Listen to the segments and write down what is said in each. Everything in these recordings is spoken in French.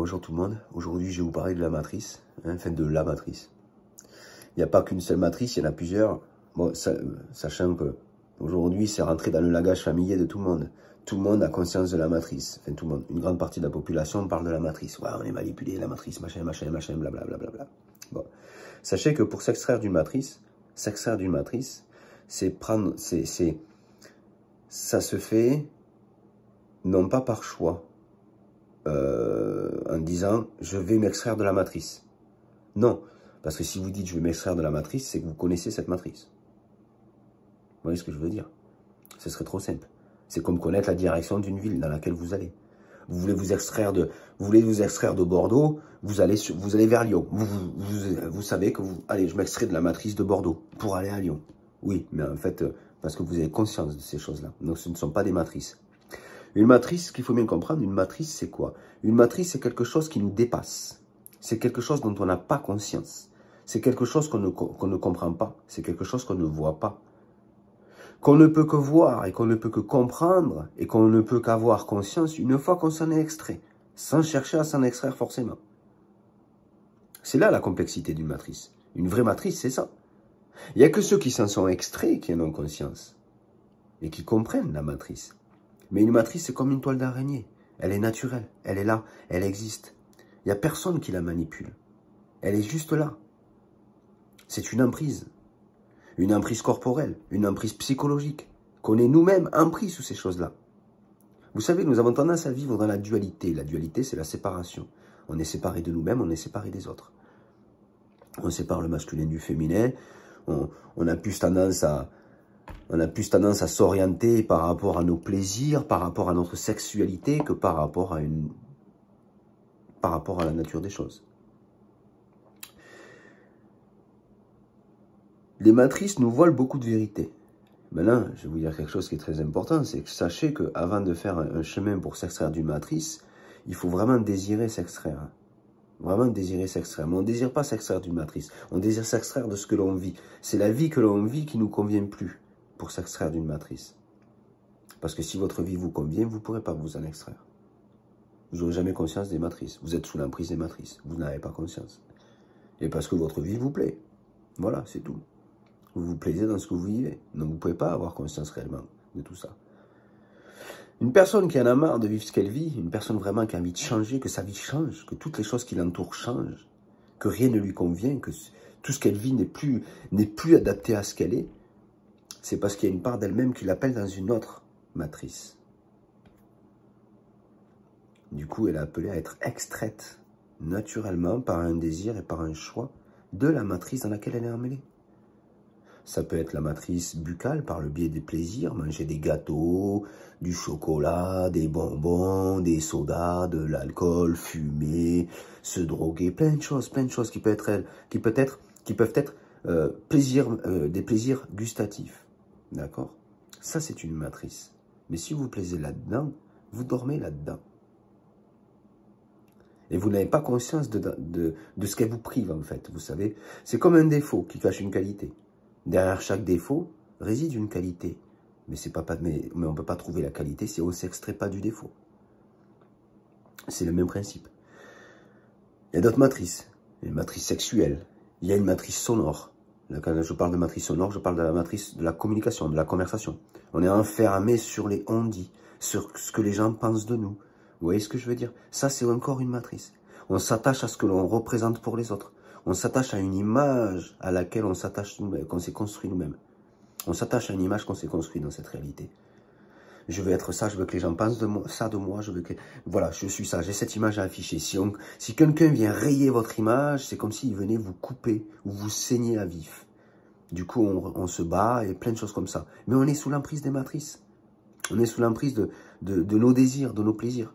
bonjour tout le monde. Aujourd'hui, je vais vous parler de la matrice, enfin de la matrice. Il n'y a pas qu'une seule matrice, il y en a plusieurs. Bon, sachant que aujourd'hui, c'est rentré dans le langage familier de tout le monde. Tout le monde a conscience de la matrice. Enfin, tout le monde. Une grande partie de la population parle de la matrice. Ouais, on est manipulé, la matrice, machin, blablabla. Bon. Sachez que pour s'extraire d'une matrice, c'est prendre, ça se fait non pas par choix, en disant je vais m'extraire de la matrice. Non, parce que si vous dites je vais m'extraire de la matrice, c'est que vous connaissez cette matrice. Vous voyez ce que je veux dire? Ce serait trop simple. C'est comme connaître la direction d'une ville dans laquelle vous allez. Vous voulez vous extraire de Bordeaux, vous allez vers Lyon. Vous savez que allez, je m'extrais de la matrice de Bordeaux pour aller à Lyon. Oui, mais en fait, parce que vous avez conscience de ces choses-là. Donc ce ne sont pas des matrices. Une matrice, ce qu'il faut bien comprendre, une matrice, c'est quoi? Une matrice, c'est quelque chose qui nous dépasse. C'est quelque chose dont on n'a pas conscience. C'est quelque chose qu'on ne comprend pas. C'est quelque chose qu'on ne voit pas. Qu'on ne peut que voir et qu'on ne peut que comprendre et qu'on ne peut qu'avoir conscience une fois qu'on s'en est extrait, sans chercher à s'en extraire forcément. C'est là la complexité d'une matrice. Une vraie matrice, c'est ça. Il n'y a que ceux qui s'en sont extraits qui en ont conscience et qui comprennent la matrice. Mais une matrice, c'est comme une toile d'araignée. Elle est naturelle, elle est là, elle existe. Il n'y a personne qui la manipule. Elle est juste là. C'est une emprise corporelle, une emprise psychologique, qu'on est nous-mêmes empris sous ces choses-là. Vous savez, nous avons tendance à vivre dans la dualité. La dualité, c'est la séparation. On est séparé de nous-mêmes, on est séparé des autres. On sépare le masculin du féminin, on a plus tendance à s'orienter par rapport à nos plaisirs, par rapport à notre sexualité, que par rapport à la nature des choses. Les matrices nous voilent beaucoup de vérités. Maintenant, je vais vous dire quelque chose qui est très important, c'est que sachez qu'avant de faire un chemin pour s'extraire d'une matrice, il faut vraiment désirer s'extraire. Vraiment désirer s'extraire. Mais on ne désire pas s'extraire d'une matrice. On désire s'extraire de ce que l'on vit. C'est la vie que l'on vit qui ne nous convient plus pour s'extraire d'une matrice. Parce que si votre vie vous convient, vous ne pourrez pas vous en extraire. Vous n'aurez jamais conscience des matrices. Vous êtes sous l'emprise des matrices. Vous n'avez pas conscience. Et parce que votre vie vous plaît. Voilà, c'est tout. Vous vous plaisez dans ce que vous vivez. Donc vous ne pouvez pas avoir conscience réellement de tout ça. Une personne qui en a marre de vivre ce qu'elle vit, une personne vraiment qui a envie de changer, que sa vie change, que toutes les choses qui l'entourent changent, que rien ne lui convient, que tout ce qu'elle vit n'est plus adapté à ce qu'elle est, c'est parce qu'il y a une part d'elle-même qui l'appelle dans une autre matrice. Du coup, elle est appelée à être extraite naturellement par un désir et par un choix de la matrice dans laquelle elle est emmêlée. Ça peut être la matrice buccale par le biais des plaisirs, manger des gâteaux, du chocolat, des bonbons, des sodas, de l'alcool, fumer, se droguer, plein de choses qui peuvent être des plaisirs gustatifs. D'accord? Ça, c'est une matrice. Mais si vous vous plaisez là-dedans, vous dormez là-dedans. Et vous n'avez pas conscience de ce qu'elle vous prive, en fait. Vous savez, c'est comme un défaut qui cache une qualité. Derrière chaque défaut réside une qualité. Mais on ne peut pas trouver la qualité si on ne s'extrait pas du défaut. C'est le même principe. Il y a d'autres matrices. Il y a une matrice sexuelle. Il y a une matrice sonore. Là, quand je parle de matrice sonore, je parle de la matrice de la communication, de la conversation. On est enfermé sur les on-dit, sur ce que les gens pensent de nous. Vous voyez ce que je veux dire? Ça, c'est encore une matrice. On s'attache à ce que l'on représente pour les autres. On s'attache à une image à laquelle on s'attache nous-mêmes, qu'on s'est construit nous-mêmes. On s'attache à une image qu'on s'est construite dans cette réalité. Je veux être ça, je veux que les gens pensent ça de moi, je veux que... Voilà, je suis ça, j'ai cette image à afficher. Si quelqu'un vient rayer votre image, c'est comme s'il venait vous couper ou vous saigner à vif. Du coup, on se bat et plein de choses comme ça. Mais on est sous l'emprise des matrices. On est sous l'emprise de nos désirs, de nos plaisirs.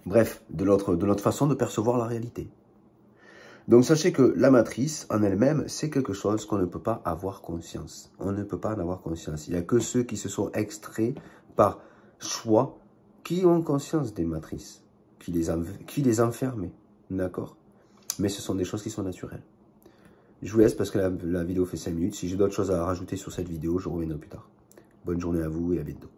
Bref, de notre façon de percevoir la réalité. Donc sachez que la matrice en elle-même, c'est quelque chose qu'on ne peut pas avoir conscience. On ne peut pas en avoir conscience. Il n'y a que ceux qui se sont extraits par choix qui ont conscience des matrices, qui les enferment. D'accord? Mais ce sont des choses qui sont naturelles. Je vous laisse parce que la vidéo fait 5 minutes. Si j'ai d'autres choses à rajouter sur cette vidéo, je reviendrai plus tard. Bonne journée à vous et à bientôt.